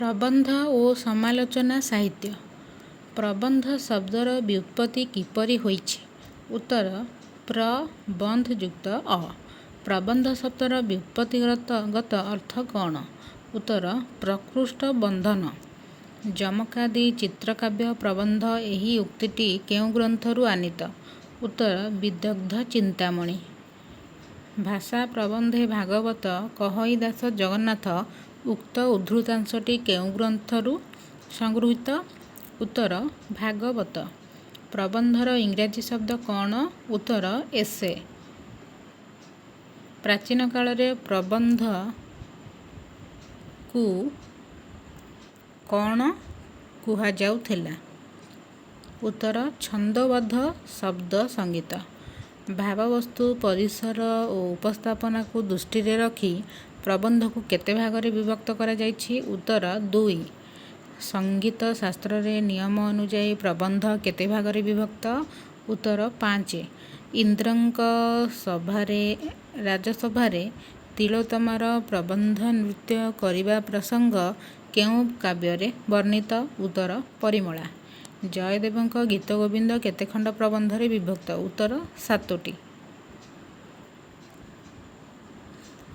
ପ୍ରବନ୍ଧ ଓ ସମାଲୋଚନା ସାହିତ୍ୟ। ପ୍ରବନ୍ଧ ଶବ୍ଦର ବ୍ୟୁତ୍ପତ୍ତି କିପରି ହୋଇଛି? ଉତ୍ତର ପ୍ର-ବନ୍ଧ ଯୁକ୍ତ ଅ। ପ୍ରବନ୍ଧ ଶବ୍ଦର ବ୍ୟୁତ୍ପତ୍ତିଗତ ଅର୍ଥ କ'ଣ? ଉତ୍ତର ପ୍ରକୃଷ୍ଟ ବନ୍ଧନ। ଯମକାଦି ଚିତ୍ରକାବ୍ୟ ପ୍ରବନ୍ଧ। ଏହି ଉକ୍ତିଟି କେଉଁ ଗ୍ରନ୍ଥରୁ ଆନୀତ? ଉତ୍ତର ବିଦଗ୍ଧ ଚିନ୍ତାମଣି। ଭାଷା ପ୍ରବନ୍ଧେ ଭାଗବତ କହଇ ଦାସ ଜଗନ୍ନାଥ। ଉକ୍ତ ଉଦ୍ଧୃତାଂଶଟି କେଉଁ ଗ୍ରନ୍ଥରୁ ସଂଗୃହୀତ? ଉତ୍ତର ଭାଗବତ। ପ୍ରବନ୍ଧର ଇଂରାଜୀ ଶବ୍ଦ କ'ଣ? ଉତ୍ତର ଏସେ। ପ୍ରାଚୀନ କାଳରେ ପ୍ରବନ୍ଧକୁ କ'ଣ କୁହାଯାଉଥିଲା? ଉତ୍ତର ଛନ୍ଦୋବଦ୍ଧ ଶବ୍ଦ ସଙ୍ଗୀତ। ଭାବବସ୍ତୁ ପରିସର ଓ ଉପସ୍ଥାପନାକୁ ଦୃଷ୍ଟିରେ ରଖି ପ୍ରବନ୍ଧକୁ କେତେ ଭାଗରେ ବିଭକ୍ତ କରାଯାଇଛି? ଉତ୍ତର 2। ସଙ୍ଗୀତ ଶାସ୍ତ୍ରରେ ନିୟମ ଅନୁଯାୟୀ ପ୍ରବନ୍ଧ କେତେ ଭାଗରେ ବିଭକ୍ତ? ଉତ୍ତର 5। ଇନ୍ଦ୍ରଙ୍କ ରାଜସଭାରେ ତିଳୋତ୍ତମାର ପ୍ରବନ୍ଧ ନୃତ୍ୟ କରିବା ପ୍ରସଙ୍ଗ କେଉଁ କାବ୍ୟରେ ବର୍ଣ୍ଣିତ? ଉତ୍ତର ପରିମଳା। ଜୟଦେବଙ୍କ ଗୀତଗୋବିନ୍ଦ କେତେ ଖଣ୍ଡ ପ୍ରବନ୍ଧରେ ବିଭକ୍ତ? ଉତ୍ତର 7ଟି।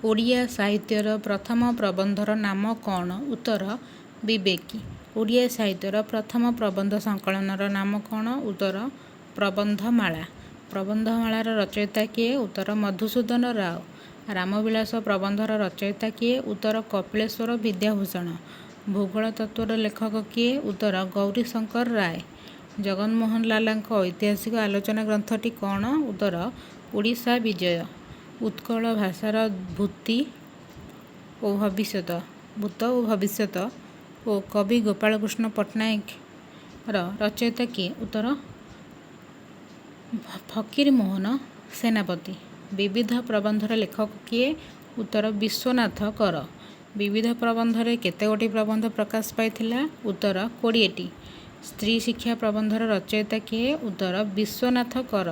ଓଡ଼ିଆ ସାହିତ୍ୟର ପ୍ରଥମ ପ୍ରବନ୍ଧର ନାମ କ'ଣ? ଉତ୍ତର ବିବେକୀ। ଓଡ଼ିଆ ସାହିତ୍ୟର ପ୍ରଥମ ପ୍ରବନ୍ଧ ସଂକଳନର ନାମ କ'ଣ? ଉତ୍ତର ପ୍ରବନ୍ଧମାଳା। ପ୍ରବନ୍ଧମାଳାର ରଚୟିତା କିଏ? ଉତ୍ତର ମଧୁସୂଦନ ରାଓ। ରାମବିଳାସ ପ୍ରବନ୍ଧର ରଚୟିତା କିଏ? ଉତ୍ତର କପିଳେଶ୍ୱର ବିଦ୍ୟାଭୂଷଣ। ଭୂଗୋଳ ତତ୍ତ୍ୱର ଲେଖକ କିଏ? ଉତ୍ତର ଗୌରୀଶଙ୍କର ରାୟ। ଜଗନମୋହନ ଲାଲାଙ୍କ ଐତିହାସିକ ଆଲୋଚନା ଗ୍ରନ୍ଥଟି କ'ଣ? ଉତ୍ତର ଓଡ଼ିଶା ବିଜୟ। ଉତ୍କଳ ଭାଷାର ଭୂତ ଓ ଭବିଷ୍ୟତ ଓ କବି ଗୋପାଳକୃଷ୍ଣ ପଟ୍ଟନାୟକର ରଚୟିତା କିଏ? ଉତ୍ତର ଫକୀରମୋହନ ସେନାପତି। ବିବିଧ ପ୍ରବନ୍ଧର ଲେଖକ କିଏ? ଉତ୍ତର ବିଶ୍ୱନାଥ କର। ବିବିଧ ପ୍ରବନ୍ଧରେ କେତେଗୋଟି ପ୍ରବନ୍ଧ ପ୍ରକାଶ ପାଇଥିଲା? ଉତ୍ତର 20ଟି। ସ୍ତ୍ରୀ ଶିକ୍ଷା ପ୍ରବନ୍ଧର ରଚୟିତା କିଏ? ଉତ୍ତର ବିଶ୍ୱନାଥ କର।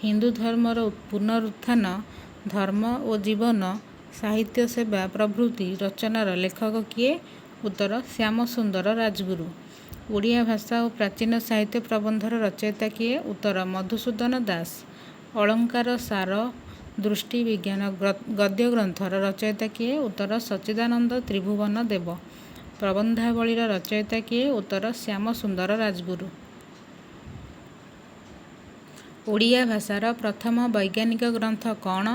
ହିନ୍ଦୁ ଧର୍ମର ପୁନରୁତ୍ଥାନ, ଧର୍ମ ଓ ଜୀବନ, ସାହିତ୍ୟ ସେବା ପ୍ରଭୃତି ରଚନାର ଲେଖକ କିଏ? ଉତ୍ତର ଶ୍ୟାମସୁନ୍ଦର ରାଜଗୁରୁ। ଓଡ଼ିଆ ଭାଷା ଓ ପ୍ରାଚୀନ ସାହିତ୍ୟ ପ୍ରବନ୍ଧର ରଚୟିତା କିଏ? ଉତ୍ତର ମଧୁସୂଦନ ଦାସ। ଅଳଙ୍କାର ସାର ଦୃଷ୍ଟି ବିଜ୍ଞାନ ଗଦ୍ୟ ଗ୍ରନ୍ଥର ରଚୟିତା କିଏ? ଉତ୍ତର ସଚ୍ଚିଦାନନ୍ଦ ତ୍ରିଭୁବନ ଦେବ। ପ୍ରବନ୍ଧାବଳୀର ରଚୟିତା କିଏ? ଉତ୍ତର ଶ୍ୟାମସୁନ୍ଦର ରାଜଗୁରୁ। ଓଡ଼ିଆ ଭାଷାର ପ୍ରଥମ ବୈଜ୍ଞାନିକ ଗ୍ରନ୍ଥ କ'ଣ?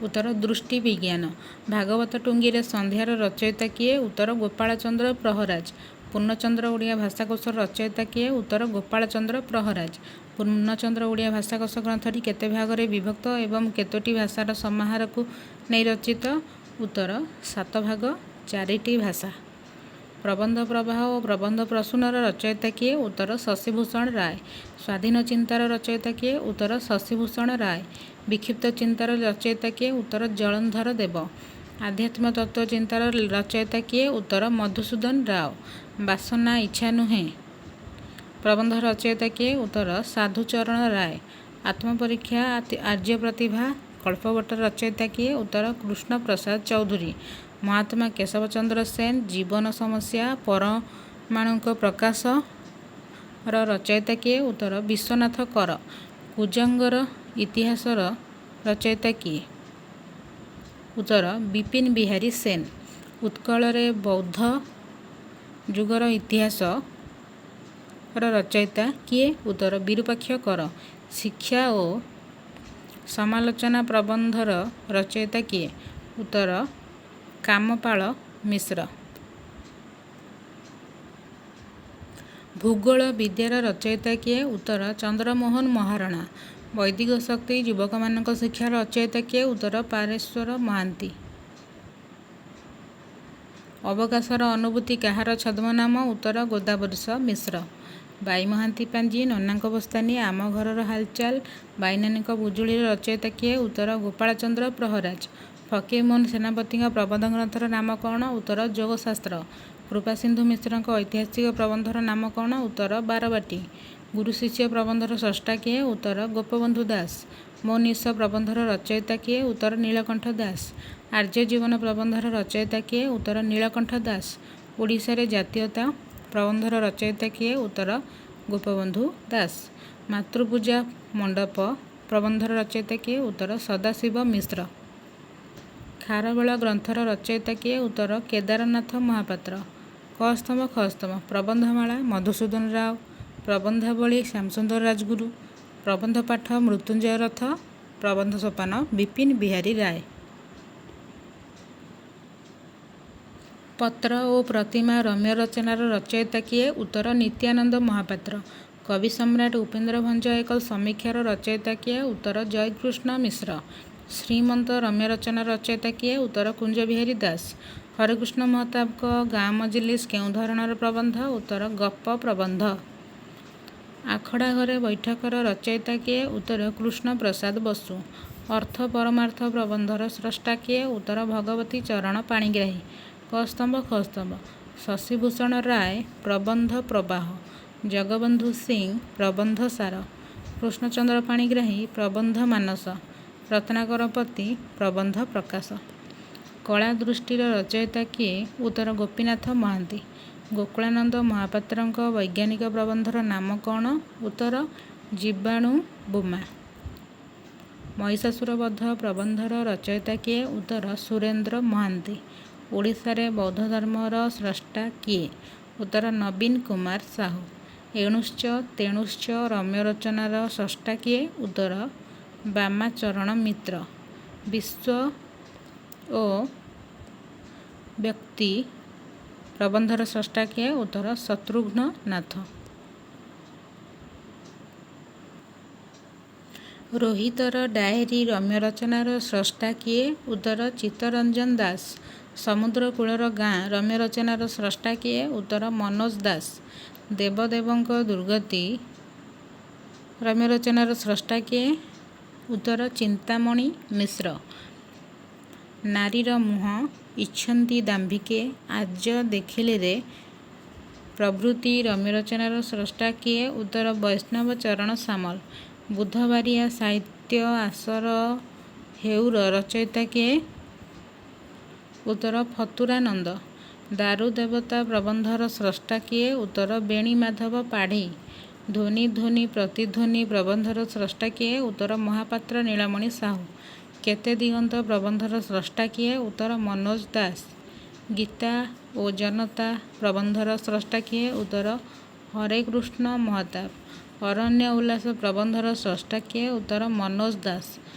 ଉତ୍ତର ଦୃଷ୍ଟି ବିଜ୍ଞାନ। ଭାଗବତ ଟୁଙ୍ଗୀରେ ସନ୍ଧ୍ୟାର ରଚୟିତା କିଏ? ଉତ୍ତର ଗୋପାଳଚନ୍ଦ୍ର ପ୍ରହରାଜ। ପୂର୍ଣ୍ଣଚନ୍ଦ୍ର ଓଡ଼ିଆ ଭାଷାକୋଷର ରଚୟିତା କିଏ? ଉତ୍ତର ଗୋପାଳଚନ୍ଦ୍ର ପ୍ରହରାଜ। ପୂର୍ଣ୍ଣଚନ୍ଦ୍ର ଓଡ଼ିଆ ଭାଷାକୋଷ ଗ୍ରନ୍ଥଟି କେତେ ଭାଗରେ ବିଭକ୍ତ ଏବଂ କେତୋଟି ଭାଷାର ସମାହାରକୁ ନେଇ ରଚିତ? ଉତ୍ତର 7 ଭାଗ, 4ଟି ଭାଷା। ପ୍ରବନ୍ଧ ପ୍ରବାହ ଓ ପ୍ରବନ୍ଧ ପ୍ରସୂନର ରଚୟିତା କିଏ? ଉତ୍ତର ଶଶିଭୂଷଣ ରାୟ। ସ୍ୱାଧୀନ ଚିନ୍ତାର ରଚୟିତା କିଏ? ଉତ୍ତର ଶଶିଭୂଷଣ ରାୟ। ବିକ୍ଷିପ୍ତ ଚିନ୍ତାର ରଚୟିତା କିଏ? ଉତ୍ତର ଜଳନ୍ଧର ଦେବ। ଆଧ୍ୟାତ୍ମ ତତ୍ତ୍ୱ ଚିନ୍ତାର ରଚୟିତା କିଏ? ଉତ୍ତର ମଧୁସୂଦନ ରାଓ। ବାସନା ଇଚ୍ଛା ନୁହେଁ ପ୍ରବନ୍ଧ ରଚୟିତା କିଏ? ଉତ୍ତର ସାଧୁଚରଣ ରାୟ। ଆତ୍ମପରୀକ୍ଷା ଆର୍ଯ୍ୟପ୍ରତିଭା କଳ୍ପବଟ ରଚୟିତା କିଏ? ଉତ୍ତର କୃଷ୍ଣପ୍ରସାଦ ଚୌଧୁରୀ। ମହାତ୍ମା କେଶବଚନ୍ଦ୍ର ସେନ। ଜୀବନ ସମସ୍ୟା ପରମାଣୁଙ୍କ ପ୍ରକାଶର ରଚୟିତା କିଏ? ଉତ୍ତର ବିଶ୍ୱନାଥ କର। କୁଜଙ୍ଗର ଇତିହାସର ରଚୟିତା କିଏ? ଉତ୍ତର ବିପିନ ବିହାରୀ ସେନ। ଉତ୍କଳରେ ବୌଦ୍ଧ ଯୁଗର ଇତିହାସର ରଚୟିତା କିଏ? ଉତ୍ତର ବିରୁପାକ୍ଷ କର। ଶିକ୍ଷା ଓ ସମାଲୋଚନା ପ୍ରବନ୍ଧର ରଚୟିତା କିଏ? ଉତ୍ତର କାମପାଳ ମିଶ୍ର। ଭୂଗୋଳ ବିଦ୍ୟାର ରଚୟିତା କିଏ? ଉତ୍ତର ଚନ୍ଦ୍ରମୋହନ ମହାରଣା। ବୈଦିକ ଶକ୍ତି ଯୁବକମାନଙ୍କ ଶିକ୍ଷାର ରଚୟିତା କିଏ? ଉତ୍ତର ପାରେଶ୍ୱର ମହାନ୍ତି। ଅବକାଶର ଅନୁଭୂତି କାହାର ଛଦ୍ମନାମ? ଉତ୍ତର ଗୋଦାବରୀଶ ମିଶ୍ର। ବାଇ ମହାନ୍ତି ପାଞ୍ଜି। ନନାଙ୍କ ବସ୍ତାନି। ଆମ ଘରର ହାଲଚାଲ। ବାଇନାନୀଙ୍କ ବୁଜୁଳିର ରଚୟିତା କିଏ? ଉତ୍ତର ଗୋପାଳଚନ୍ଦ୍ର ପ୍ରହରାଜ। ଫକୀରମୋହନ ସେନାପତିଙ୍କ ପ୍ରବନ୍ଧ ଗ୍ରନ୍ଥର ନାମ କ'ଣ? ଉତ୍ତର ଯୋଗଶାସ୍ତ୍ର। କୃପାସିନ୍ଧୁ ମିଶ୍ରଙ୍କ ଐତିହାସିକ ପ୍ରବନ୍ଧର ନାମ କ'ଣ? ଉତ୍ତର ବାରବାଟୀ। ଗୁରୁ ଶିଷ୍ୟ ପ୍ରବନ୍ଧର ସ୍ରଷ୍ଟା କିଏ? ଉତ୍ତର ଗୋପବନ୍ଧୁ ଦାସ। ମୋ ନିଶ ପ୍ରବନ୍ଧର ରଚୟିତା କିଏ? ଉତ୍ତର ନୀଳକଣ୍ଠ ଦାସ। ଆର୍ଯ୍ୟଜୀବନ ପ୍ରବନ୍ଧର ରଚୟିତା କିଏ? ଉତ୍ତର ନୀଳକଣ୍ଠ ଦାସ। ଓଡ଼ିଶାରେ ଜାତୀୟତା ପ୍ରବନ୍ଧର ରଚୟିତା କିଏ? ଉତ୍ତର ଗୋପବନ୍ଧୁ ଦାସ। ମାତୃପୂଜା ମଣ୍ଡପ ପ୍ରବନ୍ଧର ରଚୟିତା କିଏ? ଉତ୍ତର ସଦାଶିବ ମିଶ୍ର। ଖାରବେଳ ଗ୍ରନ୍ଥର ରଚୟିତା କିଏ? ଉତ୍ତର କେଦାରନାଥ ମହାପାତ୍ର। କ ସ୍ତମ୍ଭ ଖ ସ୍ତମ୍ଭ ପ୍ରବନ୍ଧମାଳା ମଧୁସୂଦନ ରାଓ, ପ୍ରବନ୍ଧାବଳୀ ଶ୍ୟାମସୁନ୍ଦର ରାଜଗୁରୁ, ପ୍ରବନ୍ଧ ପାଠ ମୃତ୍ୟୁଞ୍ଜୟ ରଥ, ପ୍ରବନ୍ଧ ସୋପାନ ବିପିନ ବିହାରୀ ରାୟ। ପତ୍ର ଓ ପ୍ରତିମା ରମ୍ୟ ରଚନାର ରଚୟିତା କିଏ? ଉତ୍ତର ନିତ୍ୟାନନ୍ଦ ମହାପାତ୍ର। କବି ସମ୍ରାଟ ଉପେନ୍ଦ୍ର ଭଞ୍ଜ ଏକ ସମୀକ୍ଷାର ରଚୟିତା କିଏ? ଉତ୍ତର ଜୟକୃଷ୍ଣ ମିଶ୍ର। ଶ୍ରୀମନ୍ତ ରମ୍ୟ ରଚନାର ରଚୟିତା କିଏ? ଉତ୍ତର କୁଞ୍ଜ ବିହାରୀ ଦାସ। ହରେକୃଷ୍ଣ ମହତାବଙ୍କ ଗାଁ ମଜଲିସ୍ କେଉଁ ଧରଣର ପ୍ରବନ୍ଧ? ଉତ୍ତର ଗପ ପ୍ରବନ୍ଧ। ଆଖଡ଼ା ଘରେ ବୈଠକର ରଚୟିତା କିଏ? ଉତ୍ତର କୃଷ୍ଣ ପ୍ରସାଦ ବସୁ। ଅର୍ଥ ପରମାର୍ଥ ପ୍ରବନ୍ଧର ସ୍ରଷ୍ଟା କିଏ? ଉତ୍ତର ଭଗବତୀ ଚରଣ ପାଣିଗ୍ରାହୀ। କ ସ୍ତମ୍ଭ ଖ ସ୍ତମ୍ଭ ଶଶିଭୂଷଣ ରାୟ ପ୍ରବନ୍ଧ ପ୍ରବାହ, ଜଗବନ୍ଧୁ ସିଂ ପ୍ରବନ୍ଧ ସାର, କୃଷ୍ଣଚନ୍ଦ୍ର ପାଣିଗ୍ରାହୀ ପ୍ରବନ୍ଧ ମାନସ, ରତ୍ନାକର ପତି ପ୍ରବନ୍ଧ ପ୍ରକାଶ। କଳା ଦୃଷ୍ଟିର ରଚୟିତା କିଏ? ଉତ୍ତର ଗୋପୀନାଥ ମହାନ୍ତି। ଗୋକୁଳାନନ୍ଦ ମହାପାତ୍ରଙ୍କ ବୈଜ୍ଞାନିକ ପ୍ରବନ୍ଧର ନାମ କ'ଣ? ଉତ୍ତର ଜୀବାଣୁ ବୋମା। ମହିଷାସୁର ବଧ ପ୍ରବନ୍ଧର ରଚୟିତା କିଏ? ଉତ୍ତର ସୁରେନ୍ଦ୍ର ମହାନ୍ତି। ଓଡ଼ିଶାରେ ବୌଦ୍ଧ ଧର୍ମର ସ୍ରଷ୍ଟା କିଏ? ଉତ୍ତର ନବୀନ କୁମାର ସାହୁ। ଏଣୁଶ୍ଚ ତେଣୁଶ୍ଚ ରମ୍ୟ ରଚନାର ସ୍ରଷ୍ଟା କିଏ? ଉତ୍ତର ବାମାଚରଣ ମିତ୍ର। ବିଶ୍ୱ ଓ ବ୍ୟକ୍ତି ପ୍ରବନ୍ଧର ସ୍ରଷ୍ଟା କିଏ? ଉତ୍ତର ଶତ୍ରୁଘ୍ନ ନାଥ। ରୋହିତର ଡାଏରୀ ରମ୍ୟ ରଚନାର ସ୍ରଷ୍ଟା କିଏ? ଉତ୍ତର ଚିତ୍ତରଞ୍ଜନ ଦାସ। ସମୁଦ୍ର କୂଳର ଗାଁ ରମ୍ୟ ରଚନାର ସ୍ରଷ୍ଟା କିଏ? ଉତ୍ତର ମନୋଜ ଦାସ। ଦେବଦେବଙ୍କ ଦୁର୍ଗତି ରମ୍ୟ ରଚନାର ସ୍ରଷ୍ଟା କିଏ? ଉତ୍ତର ଚିନ୍ତାମଣି ମିଶ୍ର। ନାରୀର ମୁହଁ ଇଛନ୍ତି ଦାମ୍ଭିକେ ଆଜ ଦେଖିଲେରେ ପ୍ରଭୃତି ରମ୍ୟ ରଚନାର ସ୍ରଷ୍ଟା କିଏ? ଉତ୍ତର ବୈଷ୍ଣବ ଚରଣ ସାମଲ। ବୁଧବାରିଆ ସାହିତ୍ୟ ଆସର ହେଉର ରଚୟିତା କିଏ? ଉତ୍ତର ଫତୁରାନନ୍ଦ। ଦାରୁ ଦେବତା ପ୍ରବନ୍ଧର ସ୍ରଷ୍ଟା କିଏ? ଉତ୍ତର ବେଣୀ ମାଧବ ପାଢ଼ୀ। ଧ୍ୱନି ଧ୍ୱନି ପ୍ରତିଧ୍ୱନି ପ୍ରବନ୍ଧର ସ୍ରଷ୍ଟା କିଏ? ଉତ୍ତର ମହାପାତ୍ର ନୀଳମଣି ସାହୁ। କେତେ ଦିଗନ୍ତ ପ୍ରବନ୍ଧର ସ୍ରଷ୍ଟା କିଏ? ଉତ୍ତର ମନୋଜ ଦାସ। ଗୀତା ଓ ଜନତା ପ୍ରବନ୍ଧର ସ୍ରଷ୍ଟା କିଏ? ଉତ୍ତର ହରେକୃଷ୍ଣ ମହତାବ। ଅରଣ୍ୟ ଉଲ୍ଲାସ ପ୍ରବନ୍ଧର ସ୍ରଷ୍ଟା କିଏ? ଉତ୍ତର ମନୋଜ ଦାସ।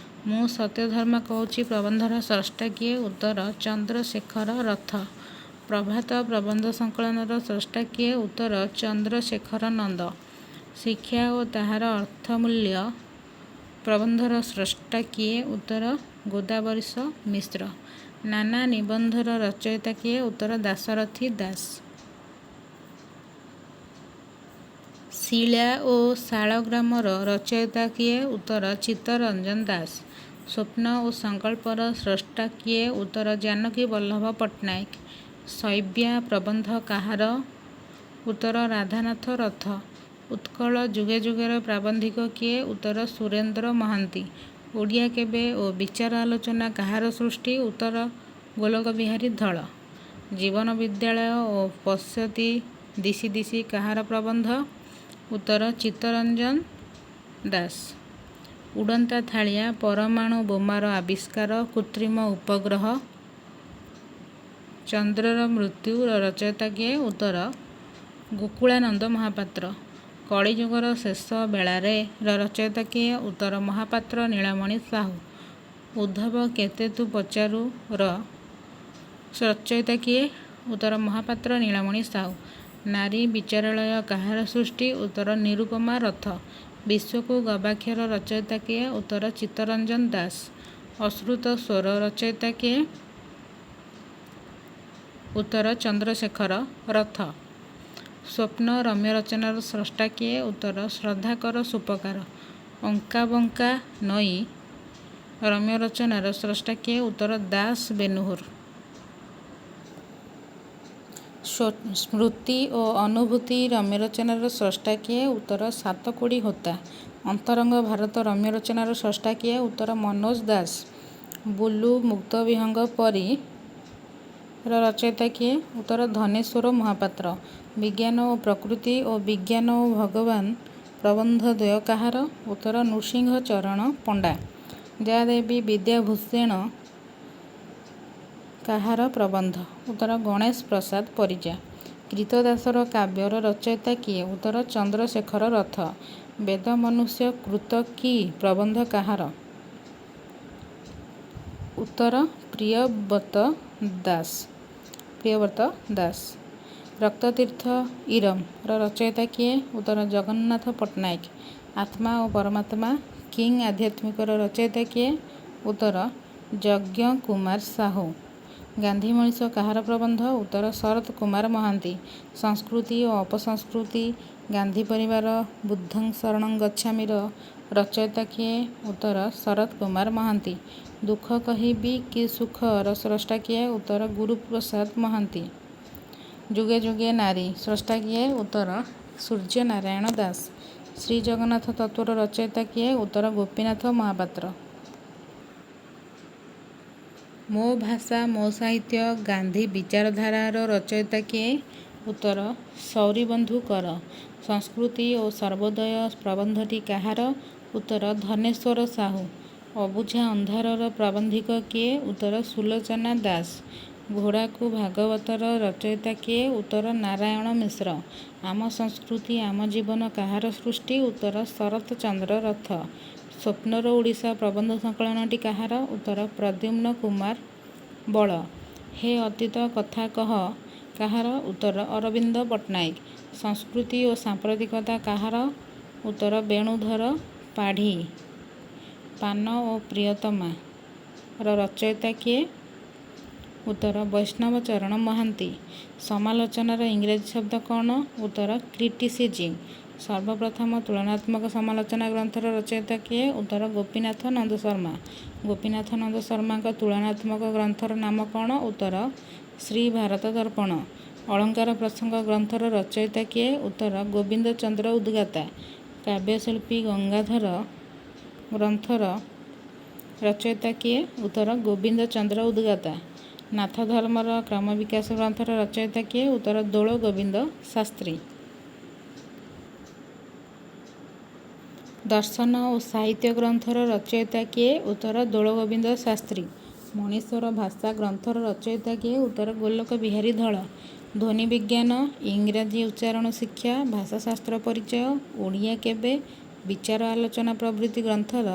ମୁଁ ସତ୍ୟଧର୍ମ କହୁଛି ପ୍ରବନ୍ଧର ସ୍ରଷ୍ଟା କିଏ? ଉତ୍ତର ଚନ୍ଦ୍ରଶେଖର ରଥ। ପ୍ରଭାତ ପ୍ରବନ୍ଧ ସଂକଳନର ସ୍ରଷ୍ଟା କିଏ? ଉତ୍ତର ଚନ୍ଦ୍ରଶେଖର ନନ୍ଦ। ଶିକ୍ଷା ଓ ତାହାର ଅର୍ଥମୂଲ୍ୟ ପ୍ରବନ୍ଧର ସ୍ରଷ୍ଟା କିଏ? ଉତ୍ତର ଗୋଦାବରୀଶ ମିଶ୍ର। ନାନା ନିବନ୍ଧର ରଚୟିତା କିଏ? ଉତ୍ତର ଦାଶରଥି ଦାସ। ଶିଳା ଓ ଶାଳଗ୍ରାମର ରଚୟିତା କିଏ? ଉତ୍ତର ଚିତ୍ତରଞ୍ଜନ ଦାସ। ସ୍ୱପ୍ନ ଓ ସଂକଳ୍ପର ସ୍ରଷ୍ଟା କିଏ? ଉତ୍ତର ଜାନକୀ ବଲ୍ଲଭ ପଟ୍ଟନାୟକ। ଶୈବ୍ୟା ପ୍ରବନ୍ଧ କାହାର? ଉତ୍ତର ରାଧାନାଥ ରଥ। ଉତ୍କଳ ଯୁଗେ ଯୁଗେର ପ୍ରାବନ୍ଧିକ କିଏ? ଉତ୍ତର ସୁରେନ୍ଦ୍ର ମହାନ୍ତି। ଓଡ଼ିଆ କେବେ ଓ ବିଚାର ଆଲୋଚନା କାହାର ସୃଷ୍ଟି? ଉତ୍ତର ଗୋଲକ ବିହାରୀ ଧଳ। ଜୀବନ ବିଦ୍ୟାଳୟ ଓ ପଶ୍ୟତି ଦିଶି ଦିଶି କାହାର ପ୍ରବନ୍ଧ? ଉତ୍ତର ଚିତ୍ତରଞ୍ଜନ ଦାସ। ଉଡ଼ନ୍ତା ଥାଳିଆ ପରମାଣୁ ବୋମାର ଆବିଷ୍କାର କୃତ୍ରିମ ଉପଗ୍ରହ ଚନ୍ଦ୍ରର ମୃତ୍ୟୁର ରଚୟିତା କିଏ? ଉତ୍ତର ଗୋକୁଳାନନ୍ଦ ମହାପାତ୍ର। କଳିଯୁଗର ଶେଷ ବେଳାରେ ର ରଚୟିତା କିଏ? ଉତ୍ତର ମହାପାତ୍ର ନୀଳମଣି ସାହୁ। ଉଦ୍ଧବ କେତେ ତୁ ପଚାରୁ ର ରଚୟିତା କିଏ? ଉତ୍ତର ମହାପାତ୍ର ନୀଳମଣି ସାହୁ। ନାରୀ ବିଚାରାଳୟ କାହାର ସୃଷ୍ଟି? ଉତ୍ତର ନିରୁପମା ରଥ। ବିଶ୍ୱକୁ ଗବାକ୍ଷର ରଚୟିତା କିଏ? ଉତ୍ତର ଚିତ୍ତରଞ୍ଜନ ଦାସ। ଅଶ୍ରୁତ ସ୍ୱର ରଚୟିତା କିଏ? ଉତ୍ତର ଚନ୍ଦ୍ରଶେଖର ରଥ। ସ୍ୱପ୍ନ ରମ୍ୟ ରଚନାର ସ୍ରଷ୍ଟା କିଏ? ଉତ୍ତର ଶ୍ରଦ୍ଧାକର ସୂପକାର। ଅଙ୍କା ବଙ୍କା ନଈ ରମ୍ୟ ରଚନାର ସ୍ରଷ୍ଟା କିଏ? ଉତ୍ତର ଦାସ ବେନୁହର। ସ୍ମୃତି ଓ ଅନୁଭୂତି ରମ୍ୟ ରଚନାର ସ୍ରଷ୍ଟା କିଏ? ଉତ୍ତର ସାତକୋଡ଼ି ହୋତା। ଅନ୍ତରଙ୍ଗ ଭାରତ ରମ୍ୟ ରଚନାର ସ୍ରଷ୍ଟା କିଏ? ଉତ୍ତର ମନୋଜ ଦାସ। ବୁଲୁ ମୁକ୍ତବିହଙ୍ଗ ପରି ରଚୟିତା କିଏ? ଉତ୍ତର ଧନେଶ୍ୱର ମହାପାତ୍ର। ବିଜ୍ଞାନ ଓ ପ୍ରକୃତି ଓ ବିଜ୍ଞାନ ଓ ଭଗବାନ ପ୍ରବନ୍ଧ ଦ୍ୱୟ କାହାର? ଉତ୍ତର ନୃସିଂହ ଚରଣ ପଣ୍ଡା। ଜୟା ଦେବୀ ବିଦ୍ୟାଭୂଷଣ କାହାର ପ୍ରବନ୍ଧ? ଉତ୍ତର ଗଣେଶ ପ୍ରସାଦ ପରିଜା। କ୍ରୀତଦାସର କାବ୍ୟର ରଚୟିତା କିଏ? ଉତ୍ତର ଚନ୍ଦ୍ରଶେଖର ରଥ। ବେଦ ମନୁଷ୍ୟ କୃତ କି ପ୍ରବନ୍ଧ କାହାର? ଉତ୍ତର ପ୍ରିୟବ୍ରତ ଦାସ। ପ୍ରିୟବ୍ରତ ଦାସ। ରକ୍ତତୀର୍ଥ ଇରମ୍ ର ରଚୟିତା କିଏ? ଉତ୍ତର ଜଗନ୍ନାଥ ପଟ୍ଟନାୟକ। ଆତ୍ମା ଓ ପରମାତ୍ମା କିଙ୍ଗ ଆଧ୍ୟାତ୍ମିକର ରଚୟିତା କିଏ? ଉତ୍ତର ଯଜ୍ଞ କୁମାର ସାହୁ। ଗାନ୍ଧୀ ମଣିଷ କାହାର ପ୍ରବନ୍ଧ? ଉତ୍ତର ଶରତ କୁମାର ମହାନ୍ତି। ସଂସ୍କୃତି ଓ ଅପସଂସ୍କୃତି ଗାନ୍ଧୀ ପରିବାର ବୁଦ୍ଧଂ ଶରଣଂ ଗଚ୍ଛାମିର ରଚୟିତା କିଏ? ଉତ୍ତର ଶରତ କୁମାର ମହାନ୍ତି। ଦୁଃଖ କହିବି କି ସୁଖର ସ୍ରଷ୍ଟା କିଏ? ଉତ୍ତର ଗୁରୁପ୍ରସାଦ ମହାନ୍ତି। ଯୁଗେ ଯୁଗେ ନାରୀ ସ୍ରଷ୍ଟା କିଏ? ଉତ୍ତର ସୂର୍ଯ୍ୟ ନାରାୟଣ ଦାସ। ଶ୍ରୀ ଜଗନ୍ନାଥ ତତ୍ତ୍ୱର ରଚୟିତା କିଏ? ଉତ୍ତର ଗୋପୀନାଥ ମହାପାତ୍ର। ମୋ ଭାଷା ମୋ ସାହିତ୍ୟ ଗାନ୍ଧୀ ବିଚାରଧାରାର ରଚୟିତା କିଏ? ଉତ୍ତର ସୌରୀବନ୍ଧୁ କର। ସଂସ୍କୃତି ଓ ସର୍ବୋଦୟ ପ୍ରବନ୍ଧଟି କାହାର? ଉତ୍ତର ଧନେଶ୍ୱର ସାହୁ। ଅବୁଝା ଅନ୍ଧାରର ପ୍ରାବନ୍ଧିକ କିଏ? ଉତ୍ତର ସୁଲୋଚନା ଦାସ। ଘୋଡ଼ାକୁ ଭାଗବତର ରଚୟିତା କିଏ? ଉତ୍ତର ନାରାୟଣ ମିଶ୍ର। ଆମ ସଂସ୍କୃତି ଆମ ଜୀବନ କାହାର ସୃଷ୍ଟି? ଉତ୍ତର ଶରତ ଚନ୍ଦ୍ର ରଥ। ସ୍ୱପ୍ନର ଓଡ଼ିଶା ପ୍ରବନ୍ଧ ସଂକଳନଟି କାହାର? ଉତ୍ତର ପ୍ରଦ୍ୟୁମ୍ନ କୁମାର ବଳ। ହେ ଅତୀତ କଥା କହ କାହାର? ଉତ୍ତର ଅରବିନ୍ଦ ପଟ୍ଟନାୟକ। ସଂସ୍କୃତି ଓ ସାମ୍ପ୍ରତିକତା କାହାର? ଉତ୍ତର ବେଣୁଧର ପାଢ଼ୀ। ପାନ ଓ ପ୍ରିୟତମା ର ରଚୟିତା କିଏ? ଉତ୍ତର ବୈଷ୍ଣବ ଚରଣ ମହାନ୍ତି। ସମାଲୋଚନାର ଇଂରାଜୀ ଶବ୍ଦ କ'ଣ? ଉତ୍ତର କ୍ରିଟିସିଜିମ୍। ସର୍ବପ୍ରଥମ ତୁଳନାତ୍ମକ ସମାଲୋଚନା ଗ୍ରନ୍ଥର ରଚୟିତା କିଏ? ଉତ୍ତର ଗୋପୀନାଥ ନନ୍ଦ ଶର୍ମା। ଗୋପୀନାଥ ନନ୍ଦ ଶର୍ମାଙ୍କ ତୁଳନାତ୍ମକ ଗ୍ରନ୍ଥର ନାମ କ'ଣ? ଉତ୍ତର ଶ୍ରୀ ଭାରତ ଦର୍ପଣ। ଅଳଙ୍କାର ପ୍ରସଙ୍ଗ ଗ୍ରନ୍ଥର ରଚୟିତା କିଏ? ଉତ୍ତର ଗୋବିନ୍ଦ ଚନ୍ଦ୍ର ଉଦ୍ଗାତା। କାବ୍ୟଶିଳ୍ପୀ ଗଙ୍ଗାଧର ଗ୍ରନ୍ଥର ରଚୟିତା କିଏ? ଉତ୍ତର ଗୋବିନ୍ଦ ଚନ୍ଦ୍ର ଉଦ୍ଗାତା। ନାଥଧର୍ମର କ୍ରମବିକାଶ ଗ୍ରନ୍ଥର ରଚୟିତା କିଏ? ଉତ୍ତର ଦୋଳ ଗୋବିନ୍ଦ ଶାସ୍ତ୍ରୀ। ଦର୍ଶନ ଓ ସାହିତ୍ୟ ଗ୍ରନ୍ଥର ରଚୟିତା କିଏ? ଉତ୍ତର ଦୋଳଗୋବିନ୍ଦ ଶାସ୍ତ୍ରୀ। ମଣିଷର ଭାଷା ଗ୍ରନ୍ଥର ରଚୟିତା କିଏ? ଉତ୍ତର ଗୋଲକ ବିହାରୀ ଧଳ। ଧ୍ୱନି ବିଜ୍ଞାନ ଇଂରାଜୀ ଉଚ୍ଚାରଣ ଶିକ୍ଷା ଭାଷାଶାସ୍ତ୍ର ପରିଚୟ ଓଡ଼ିଆ କେବେ ବିଚାର ଆଲୋଚନା ପ୍ରଭୃତି ଗ୍ରନ୍ଥର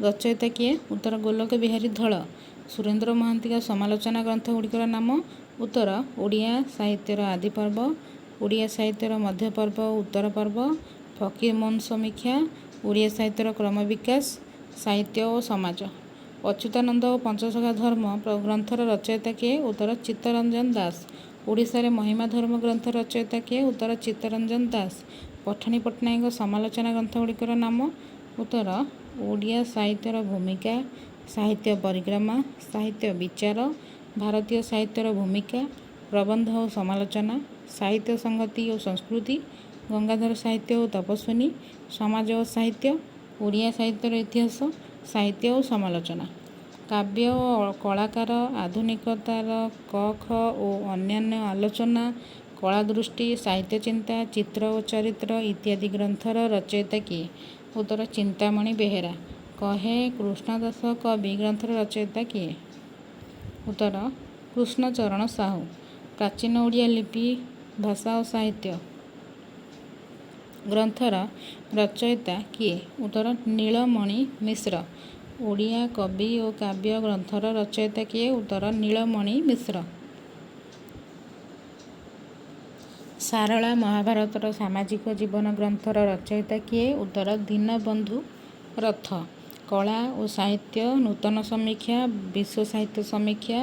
ରଚୟିତା କିଏ? ଉତ୍ତର ଗୋଲକ ବିହାରୀ ଧଳ। ସୁରେନ୍ଦ୍ର ମହାନ୍ତିଙ୍କ ସମାଲୋଚନା ଗ୍ରନ୍ଥଗୁଡ଼ିକର ନାମ? ଉତ୍ତର ଓଡ଼ିଆ ସାହିତ୍ୟର ଆଦିପର୍ବ ଓଡ଼ିଆ ସାହିତ୍ୟର ମଧ୍ୟପର୍ବ ଓ ଉତ୍ତର ପର୍ବ ଫକୀରମୋହନ ସମୀକ୍ଷା ଓଡ଼ିଆ ସାହିତ୍ୟର କ୍ରମବିକାଶ ସାହିତ୍ୟ ଓ ସମାଜ। ଅଚ୍ୟୁତାନନ୍ଦ ଓ ପଞ୍ଚସଖା ଧର୍ମ ଗ୍ରନ୍ଥର ରଚୟିତା କିଏ? ଉତ୍ତର ଚିତ୍ତରଞ୍ଜନ ଦାସ। ଓଡ଼ିଶାରେ ମହିମା ଧର୍ମ ଗ୍ରନ୍ଥର ରଚୟିତା କିଏ? ଉତ୍ତର ଚିତ୍ତରଞ୍ଜନ ଦାସ। ପଠାଣି ପଟ୍ଟନାୟକଙ୍କ ସମାଲୋଚନା ଗ୍ରନ୍ଥଗୁଡ଼ିକର ନାମ? ଉତ୍ତର ଓଡ଼ିଆ ସାହିତ୍ୟର ଭୂମିକା ସାହିତ୍ୟ ପରିକ୍ରମା ସାହିତ୍ୟ ବିଚାର ଭାରତୀୟ ସାହିତ୍ୟର ଭୂମିକା ପ୍ରବନ୍ଧ ଓ ସମାଲୋଚନା ସାହିତ୍ୟ ସଂହତି ଓ ସଂସ୍କୃତି ଗଙ୍ଗାଧର ସାହିତ୍ୟ ଓ ତପସ୍ୱିନୀ ସମାଜ ଓ ସାହିତ୍ୟ ଓଡ଼ିଆ ସାହିତ୍ୟର ଇତିହାସ ସାହିତ୍ୟ ଓ ସମାଲୋଚନା। କାବ୍ୟ ଓ କଳାକାର ଆଧୁନିକତାର କ ଖ ଓ ଅନ୍ୟାନ୍ୟ ଆଲୋଚନା କଳାଦୃଷ୍ଟି ସାହିତ୍ୟ ଚିନ୍ତା ଚିତ୍ର ଓ ଚରିତ୍ର ଇତ୍ୟାଦି ଗ୍ରନ୍ଥର ରଚୟିତା କିଏ? ଉତ୍ତର ଚିନ୍ତାମଣି ବେହେରା। କହେ କୃଷ୍ଣଦାସ କବି ଗ୍ରନ୍ଥର ରଚୟିତା କିଏ? ଉତ୍ତର କୃଷ୍ଣଚରଣ ସାହୁ। ପ୍ରାଚୀନ ଓଡ଼ିଆ ଲିପି ଭାଷା ଓ ସାହିତ୍ୟ ଗ୍ରନ୍ଥର ରଚୟିତା କିଏ? ଉତ୍ତର ନୀଳମଣି ମିଶ୍ର। ଓଡ଼ିଆ କବି ଓ କାବ୍ୟ ଗ୍ରନ୍ଥର ରଚୟିତା କିଏ? ଉତ୍ତର ନୀଳମଣି ମିଶ୍ର। ସାରଳା ମହାଭାରତର ସାମାଜିକ ଜୀବନ ଗ୍ରନ୍ଥର ରଚୟିତା କିଏ? ଉତ୍ତର ଦୀନବନ୍ଧୁ ରଥ। କଳା ଓ ସାହିତ୍ୟ ନୂତନ ସମୀକ୍ଷା ବିଶ୍ୱ ସାହିତ୍ୟ ସମୀକ୍ଷା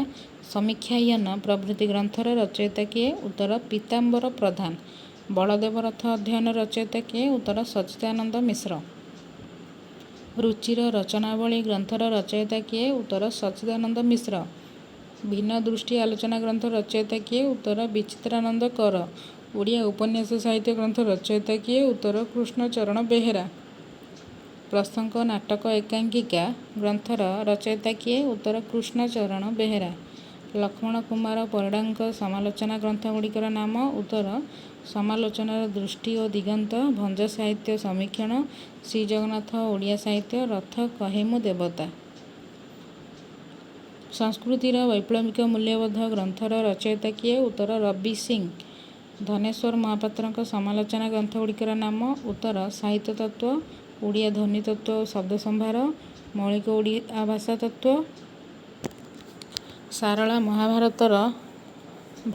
ସମୀକ୍ଷାୟନ ପ୍ରଭୃତି ଗ୍ରନ୍ଥର ରଚୟିତା କିଏ? ଉତ୍ତର ପୀତାମ୍ବର ପ୍ରଧାନ। ବଳଦେବ ରଥ ଅଧ୍ୟୟନ ରଚୟିତା କିଏ? ଉତ୍ତର ସଚ୍ଚିଦାନନ୍ଦ ମିଶ୍ର। ରୁଚିର ରଚନାବଳୀ ଗ୍ରନ୍ଥର ରଚୟିତା କିଏ? ଉତ୍ତର ସଚ୍ଚିଦାନନ୍ଦ ମିଶ୍ର। ଭିନ୍ନ ଦୃଷ୍ଟି ଆଲୋଚନା ଗ୍ରନ୍ଥ ରଚୟିତା କିଏ? ଉତ୍ତର ବିଚିତ୍ରାନନ୍ଦ କର। ଓଡ଼ିଆ ଉପନ୍ୟାସ ସାହିତ୍ୟ ଗ୍ରନ୍ଥ ରଚୟିତା କିଏ? ଉତ୍ତର କୃଷ୍ଣଚରଣ ବେହେରା। ପ୍ରସଙ୍ଗ ନାଟକ ଏକାଙ୍କିକା ଗ୍ରନ୍ଥର ରଚୟିତା କିଏ? ଉତ୍ତର କୃଷ୍ଣଚରଣ ବେହେରା। ଲକ୍ଷ୍ମଣ କୁମାର ପରିଡ଼ାଙ୍କ ସମାଲୋଚନା ଗ୍ରନ୍ଥଗୁଡ଼ିକର ନାମ। ଉତ୍ତର ସମାଲୋଚନାର ଦୃଷ୍ଟି ଓ ଦିଗନ୍ତ, ଭଞ୍ଜ ସାହିତ୍ୟ ସମୀକ୍ଷଣ, ଶ୍ରୀଜଗନ୍ନାଥ ଓଡ଼ିଆ ସାହିତ୍ୟ, ରଥ କହେ ମୁଁ ଦେବତା। ସଂସ୍କୃତିର ବୈପ୍ଳବିକ ମୂଲ୍ୟବୋଧ ଗ୍ରନ୍ଥର ରଚୟିତା କିଏ? ଉତ୍ତର ରବି ସିଂ। ଧନେଶ୍ୱର ମହାପାତ୍ରଙ୍କ ସମାଲୋଚନା ଗ୍ରନ୍ଥଗୁଡ଼ିକର ନାମ। ଉତ୍ତର ସାହିତ୍ୟ ତତ୍ତ୍ୱ, ଓଡ଼ିଆ ଧ୍ୱନି ତତ୍ତ୍ୱ ଓ ଶବ୍ଦ ସମ୍ଭାର, ମୌଳିକ ଓଡ଼ିଆ ଭାଷା ତତ୍ତ୍ୱ, ସାରଳା ମହାଭାରତର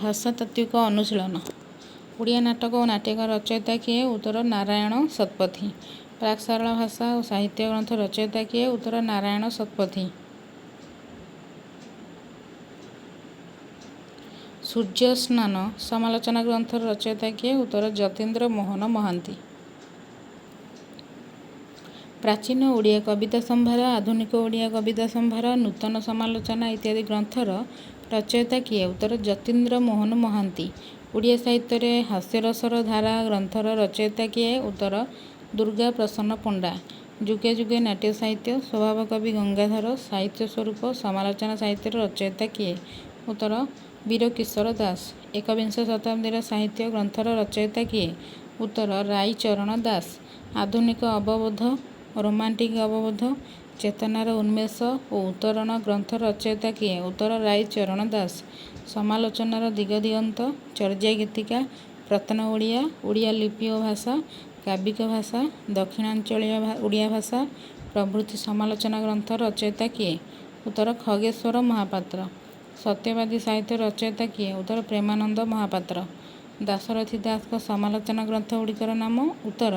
ଭାଷାତାତ୍ତ୍ୱିକ ଅନୁଶୀଳନ। ଓଡ଼ିଆ ନାଟକ ଓ ନାଟିକାର ରଚୟିତା କିଏ? ଉତ୍ତର ନାରାୟଣ ଶତପଥୀ। ପ୍ରାକ୍ ସାରଳା ଭାଷା ଓ ସାହିତ୍ୟ ଗ୍ରନ୍ଥ ରଚୟିତା କିଏ? ଉତ୍ତର ନାରାୟଣ ଶତପଥୀ। ସୂର୍ଯ୍ୟସ୍ନାନ ସମାଲୋଚନା ଗ୍ରନ୍ଥର ରଚୟିତା କିଏ? ଉତ୍ତର ଯତୀନ୍ଦ୍ର ମୋହନ ମହାନ୍ତି। ପ୍ରାଚୀନ ଓଡ଼ିଆ କବିତା ସମ୍ଭାର, ଆଧୁନିକ ଓଡ଼ିଆ କବିତା ସମ୍ଭାର, ନୂତନ ସମାଲୋଚନା ଇତ୍ୟାଦି ଗ୍ରନ୍ଥର ରଚୟିତା କିଏ? ଉତ୍ତର ଯତୀନ୍ଦ୍ର ମୋହନ ମହାନ୍ତି। ଓଡ଼ିଆ ସାହିତ୍ୟରେ ହାସ୍ୟରସର ଧାରା ଗ୍ରନ୍ଥର ରଚୟିତା କିଏ? ଉତ୍ତର ଦୁର୍ଗା ପ୍ରସନ୍ନ ପଣ୍ଡା। ଯୁଗେ ଯୁଗେ ନାଟ୍ୟ ସାହିତ୍ୟ, ସ୍ୱଭାବ କବି ଗଙ୍ଗାଧର, ସାହିତ୍ୟ ସ୍ୱରୂପ ସମାଲୋଚନା ସାହିତ୍ୟର ରଚୟିତା କିଏ? ଉତ୍ତର ବୀରକିଶୋର ଦାସ। ଏକବିଂଶ ଶତାବ୍ଦୀର ସାହିତ୍ୟ ଗ୍ରନ୍ଥର ରଚୟିତା କିଏ? ଉତ୍ତର ରାଇଚରଣ ଦାସ। ଆଧୁନିକ ଅବବୋଧ, ରୋମାଣ୍ଟିକ ଅବବୋଧ, ଚେତନାର ଉନ୍ମେଷ ଓ ଉତ୍ତରଣ ଗ୍ରନ୍ଥର ରଚୟିତା କିଏ? ଉତ୍ତର ରାଇଚରଣ ଦାସ। ସମାଲୋଚନାର ଦିଗ ଦିଗନ୍ତ, ଚର୍ଯା ଗୀତିକା, ପ୍ରତ୍ନ ଓଡ଼ିଆ, ଓଡ଼ିଆ ଲିପି ଓ ଭାଷା, କାବ୍ୟିକ ଭାଷା, ଦକ୍ଷିଣାଞ୍ଚଳୀୟ ଓଡ଼ିଆ ଭାଷା ପ୍ରଭୃତି ସମାଲୋଚନା ଗ୍ରନ୍ଥର ରଚୟିତା କିଏ? ଉତ୍ତର ଖଗେଶ୍ୱର ମହାପାତ୍ର। ସତ୍ୟବାଦୀ ସାହିତ୍ୟ ରଚୟିତା କିଏ? ଉତ୍ତର ପ୍ରେମାନନ୍ଦ ମହାପାତ୍ର। ଦାଶରଥି ଦାସଙ୍କ ସମାଲୋଚନା ଗ୍ରନ୍ଥଗୁଡ଼ିକର ନାମ। ଉତ୍ତର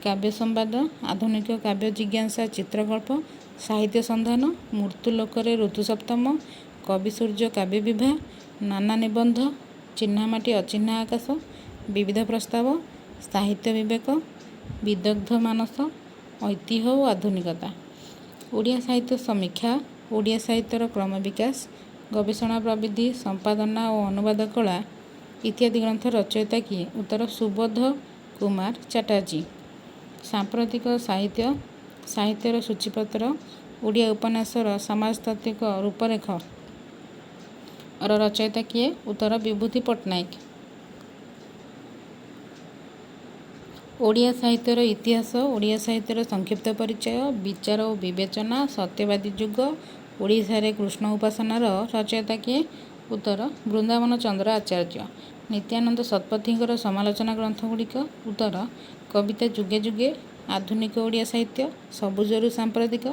କାବ୍ୟ ସମ୍ବାଦ, ଆଧୁନିକ କାବ୍ୟ ଜିଜ୍ଞାସା ଚିତ୍ରକଳ୍ପ, ସାହିତ୍ୟ ସନ୍ଧାନ, ମୃତ୍ୟୁଲୋକରେ ଋତୁସପ୍ତମ, କବି ସୂର୍ଯ୍ୟ କାବ୍ୟ ବିଭା, ନାନା ନିବନ୍ଧ, ଚିହ୍ନାମାଟି ଅଚିହ୍ନା ଆକାଶ, ବିବିଧ ପ୍ରସ୍ତାବ, ସାହିତ୍ୟ ବିବେକ, ବିଦଗ୍ଧ ମାନସ, ଐତିହ୍ୟ ଓ ଆଧୁନିକତା। ଓଡ଼ିଆ ସାହିତ୍ୟ ସମୀକ୍ଷା, ଓଡ଼ିଆ ସାହିତ୍ୟର କ୍ରମ ବିକାଶ, ଗବେଷଣା ପ୍ରବିଧି, ସମ୍ପାଦନା ଓ ଅନୁବାଦ କଳା ଇତ୍ୟାଦି ଗ୍ରନ୍ଥ ରଚୟିତା କିଏ? ଉତ୍ତର ସୁବୋଧ କୁମାର ଚାଟାର୍ଜୀ। ସାମ୍ପ୍ରତିକ ସାହିତ୍ୟ, ସାହିତ୍ୟର ସୂଚୀପତ୍ର, ଓଡ଼ିଆ ଉପନ୍ୟାସର ସମାଜତାତ୍ତ୍ୱିକ ରୂପରେଖ ର ରଚୟିତା କିଏ? ଉତ୍ତର ବିଭୂତି ପଟ୍ଟନାୟକ। ଓଡ଼ିଆ ସାହିତ୍ୟର ଇତିହାସ, ଓଡ଼ିଆ ସାହିତ୍ୟର ସଂକ୍ଷିପ୍ତ ପରିଚୟ, ବିଚାର ଓ ବିବେଚନା, ସତ୍ୟବାଦୀ ଯୁଗ, ଓଡ଼ିଶାରେ କୃଷ୍ଣ ଉପାସନାର ରଚୟିତା କିଏ? ଉତ୍ତର ବୃନ୍ଦାବନ ଚନ୍ଦ୍ର ଆଚାର୍ଯ୍ୟ। ନିତ୍ୟାନନ୍ଦ ଶତପଥୀଙ୍କର ସମାଲୋଚନା ଗ୍ରନ୍ଥଗୁଡ଼ିକ। ଉତ୍ତର କବିତା ଯୁଗେ ଯୁଗେ, ଆଧୁନିକ ଓଡ଼ିଆ ସାହିତ୍ୟ, ସବୁଜରୁ ସାମ୍ପ୍ରତିକ,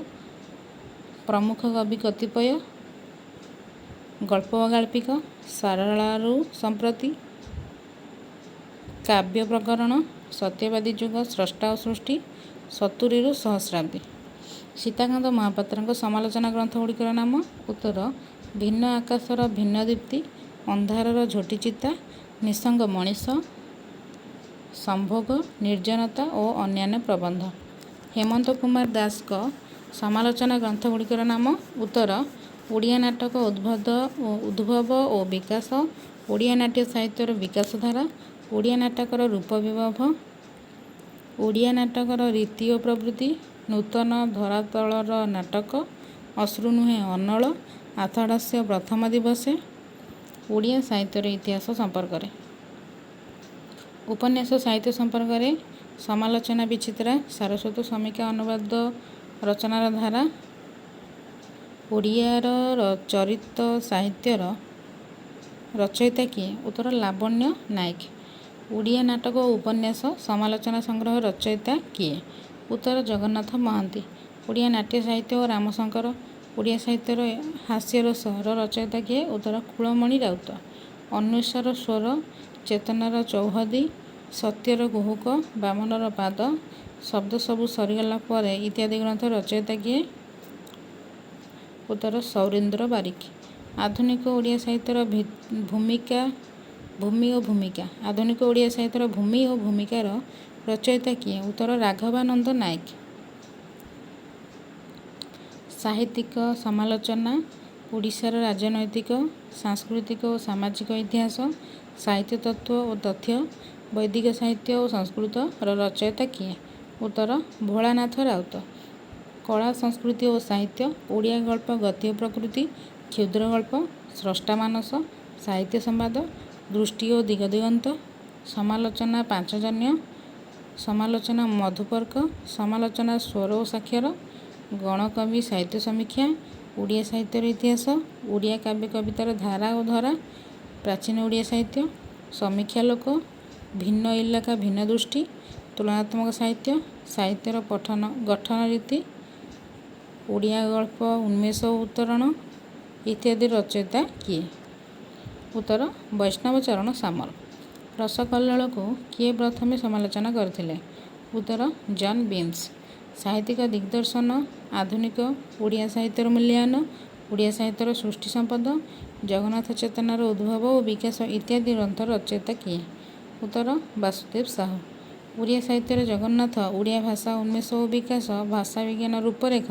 ପ୍ରମୁଖ କବି କତିପୟ, ଗଳ୍ପ ଓ ଗାଳ୍ପିକ, ସାରଳାରୁ ସମ୍ପ୍ରତି, କାବ୍ୟ ପ୍ରକରଣ, ସତ୍ୟବାଦୀ ଯୁଗ, ସ୍ରଷ୍ଟା ଓ ସୃଷ୍ଟି, ସତୁରିରୁ ସହସ୍ରାବ୍ଦୀ। ସୀତାକାନ୍ତ ମହାପାତ୍ରଙ୍କ ସମାଲୋଚନା ଗ୍ରନ୍ଥଗୁଡ଼ିକର ନାମ। ଉତ୍ତର ଭିନ୍ନ ଆକାଶର ଭିନ୍ନ ଦୀପ୍ତି, ଅନ୍ଧାରର ଝୋଟି ଚିତା, ନିଃସଙ୍ଗ ମଣିଷ, ସମ୍ଭୋଗ, ନିର୍ଜନତା ଓ ଅନ୍ୟାନ୍ୟ ପ୍ରବନ୍ଧ। ହେମନ୍ତ କୁମାର ଦାସଙ୍କ ସମାଲୋଚନା ଗ୍ରନ୍ଥଗୁଡ଼ିକର ନାମ। ଉତ୍ତର ଓଡ଼ିଆ ନାଟକ ଉଦ୍ଭବ ଓ ବିକାଶ, ଓଡ଼ିଆ ନାଟ୍ୟ ସାହିତ୍ୟର ବିକାଶ ଧାରା, ଓଡ଼ିଆ ନାଟକର ରୂପ ବିଭବ, ଓଡ଼ିଆ ନାଟକର ରୀତି ଓ ପ୍ରବୃତ୍ତି, ନୂତନ ଧରାତଳର ନାଟକ, ଅଶ୍ରୁ ନୁହେଁ ଅନଳ, ଆଷାଢ଼ସ୍ୟ ପ୍ରଥମ ଦିବସେ, ଓଡ଼ିଆ ସାହିତ୍ୟର ଇତିହାସ ସମ୍ପର୍କରେ। ଉପନ୍ୟାସ ସାହିତ୍ୟ ସମ୍ପର୍କରେ ସମାଲୋଚନା ବିଚିତ୍ରା, ସାରସ୍ୱତ ସମୀକ୍ଷା ଅନୁବାଦ ରଚନାର ଧାରା, ଓଡ଼ିଆର ଚରିତ ସାହିତ୍ୟର ରଚୟିତା କିଏ? ଉତ୍ତର ଲାବଣ୍ୟ ନାୟକ। ଓଡ଼ିଆ ନାଟକ ଓ ଉପନ୍ୟାସ ସମାଲୋଚନା ସଂଗ୍ରହ ରଚୟିତା କିଏ? ଉତ୍ତର ଜଗନ୍ନାଥ ମହାନ୍ତି। ଓଡ଼ିଆ ନାଟ୍ୟ ସାହିତ୍ୟ ଓ ରାମଶଙ୍କର। ଓଡ଼ିଆ ସାହିତ୍ୟର ହାସ୍ୟରସର ରଚୟିତା କିଏ? ଉତ୍ତର କୁଳମଣି ରାଉତ। ଅନ୍ୱେଷର ସ୍ୱର, ଚେତନାର ଚୌହଦି, ସତ୍ୟର କୁହୁକ, ବାମନର ପାଦ, ଶବ୍ଦ ସବୁ ସରିଗଲା ପରେ ଇତ୍ୟାଦି ଗ୍ରନ୍ଥ ରଚୟିତା କିଏ? ଉତ୍ତର ସୌରୀନ୍ଦ୍ର ବାରିକ। ଆଧୁନିକ ଓଡ଼ିଆ ସାହିତ୍ୟର ଭୂମି ଓ ଭୂମିକା। ଆଧୁନିକ ଓଡ଼ିଆ ସାହିତ୍ୟର ଭୂମି ଓ ଭୂମିକାର ରଚୟିତା କିଏ? ଉତ୍ତର ରାଘବାନନ୍ଦ ନାୟକ। ସାହିତ୍ୟିକ ସମାଲୋଚନା, ଓଡ଼ିଶାର ରାଜନୈତିକ, ସାଂସ୍କୃତିକ ଓ ସାମାଜିକ ଇତିହାସ, ସାହିତ୍ୟ ତତ୍ତ୍ୱ ଓ ତଥ୍ୟ, ବୈଦିକ ସାହିତ୍ୟ ଓ ସଂସ୍କୃତର ରଚୟିତା କିଏ? ଉତ୍ତର ଭୋଳାନାଥ ରାଉତ। କଳା ସଂସ୍କୃତି ଓ ସାହିତ୍ୟ, ଓଡ଼ିଆ ଗଳ୍ପ ଗତି ଓ ପ୍ରକୃତି, କ୍ଷୁଦ୍ର ଗଳ୍ପ, ସ୍ରଷ୍ଟା ମାନସ, ସାହିତ୍ୟ ସମ୍ବାଦ, ଦୃଷ୍ଟି ଓ ଦିଗ ଦିଗନ୍ତ, ସମାଲୋଚନା ପାଞ୍ଚଜନ୍ୟ, ସମାଲୋଚନା ମଧୁପର୍କ, ସମାଲୋଚନା ସ୍ୱର ଓ ସାକ୍ଷର, ଗଣକବି ସାହିତ୍ୟ ସମୀକ୍ଷା, ଓଡ଼ିଆ ସାହିତ୍ୟର ଇତିହାସ, ଓଡ଼ିଆ କାବ୍ୟ କବିତାର ଧାରା ଓ ଧରା, ପ୍ରାଚୀନ ଓଡ଼ିଆ ସାହିତ୍ୟ, ସମୀକ୍ଷା ଲୋକ, ଭିନ୍ନ ଇଲାକା ଭିନ୍ନ ଦୃଷ୍ଟି, ତୁଳନାତ୍ମକ ସାହିତ୍ୟ, ସାହିତ୍ୟର ପଠନ ଗଠନ ରୀତି, ଓଡ଼ିଆ ଗଳ୍ପ ଉନ୍ମେଷ ଓ ଉତ୍ତରଣ ଇତ୍ୟାଦି ରଚୟିତା କିଏ? ଉତ୍ତର ବୈଷ୍ଣବ ଚରଣ ସାମଲ। ରସକଲ୍ଲୋଳକୁ କିଏ ପ୍ରଥମେ ସମାଲୋଚନା କରିଥିଲେ? ଉତ୍ତର ଜନ୍ ବିନ୍ସ। ସାହିତ୍ୟିକ ଦିଗ୍ଦର୍ଶନ, ଆଧୁନିକ ଓଡ଼ିଆ ସାହିତ୍ୟର ମୂଲ୍ୟାୟନ, ଓଡ଼ିଆ ସାହିତ୍ୟର ସୃଷ୍ଟି ସମ୍ପଦ, ଜଗନ୍ନାଥ ଚେତନାର ଉଦ୍ଭବ ଓ ବିକାଶ ଇତ୍ୟାଦି ଗ୍ରନ୍ଥର ରଚୟିତା କିଏ? ଉତ୍ତର ବାସୁଦେବ ସାହୁ। ଓଡ଼ିଆ ସାହିତ୍ୟରେ ଜଗନ୍ନାଥ, ଓଡ଼ିଆ ଭାଷା ଉନ୍ମେଷ ଓ ବିକାଶ, ଭାଷା ବିଜ୍ଞାନ ରୂପରେଖ,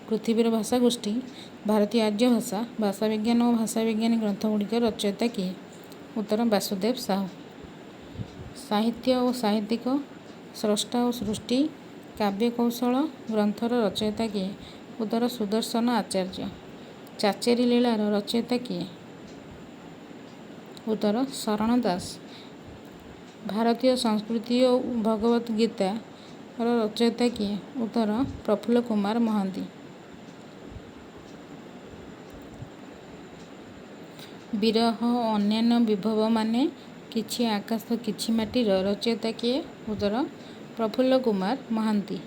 ପୃଥିବୀର ଭାଷା ଗୋଷ୍ଠୀ, ଭାରତୀୟ ଆର୍ଯ୍ୟ ଭାଷା, ଭାଷା ବିଜ୍ଞାନ ଓ ଭାଷା ବିଜ୍ଞାନୀ ଗ୍ରନ୍ଥଗୁଡ଼ିକର ରଚୟିତା କିଏ? ଉତ୍ତର ବାସୁଦେବ ସାହୁ। ସାହିତ୍ୟ ଓ ସାହିତ୍ୟିକ, ସ୍ରଷ୍ଟା ଓ ସୃଷ୍ଟି, କାବ୍ୟ କୌଶଳ ଗ୍ରନ୍ଥର ରଚୟିତା କିଏ? ଉତ୍ତର ସୁଦର୍ଶନ ଆଚାର୍ଯ୍ୟ। ଚାଚେରି ଲୀଳାର ରଚୟିତା କିଏ? ଉତ୍ତର ଶରଣ ଦାସ। ଭାରତୀୟ ସଂସ୍କୃତି ଓ ଭଗବତ ଗୀତାର ରଚୟିତା କିଏ? ଉତ୍ତର ପ୍ରଫୁଲ୍ଲ କୁମାର ମହାନ୍ତି। ବିରହ ଓ ଅନ୍ୟାନ୍ୟ ବିଭବମାନେ କିଛି ଆକାଶ କିଛି ମାଟିର ରଚୟିତା କିଏ? ଉତ୍ତର ପ୍ରଫୁଲ୍ଲ କୁମାର ମହାନ୍ତି।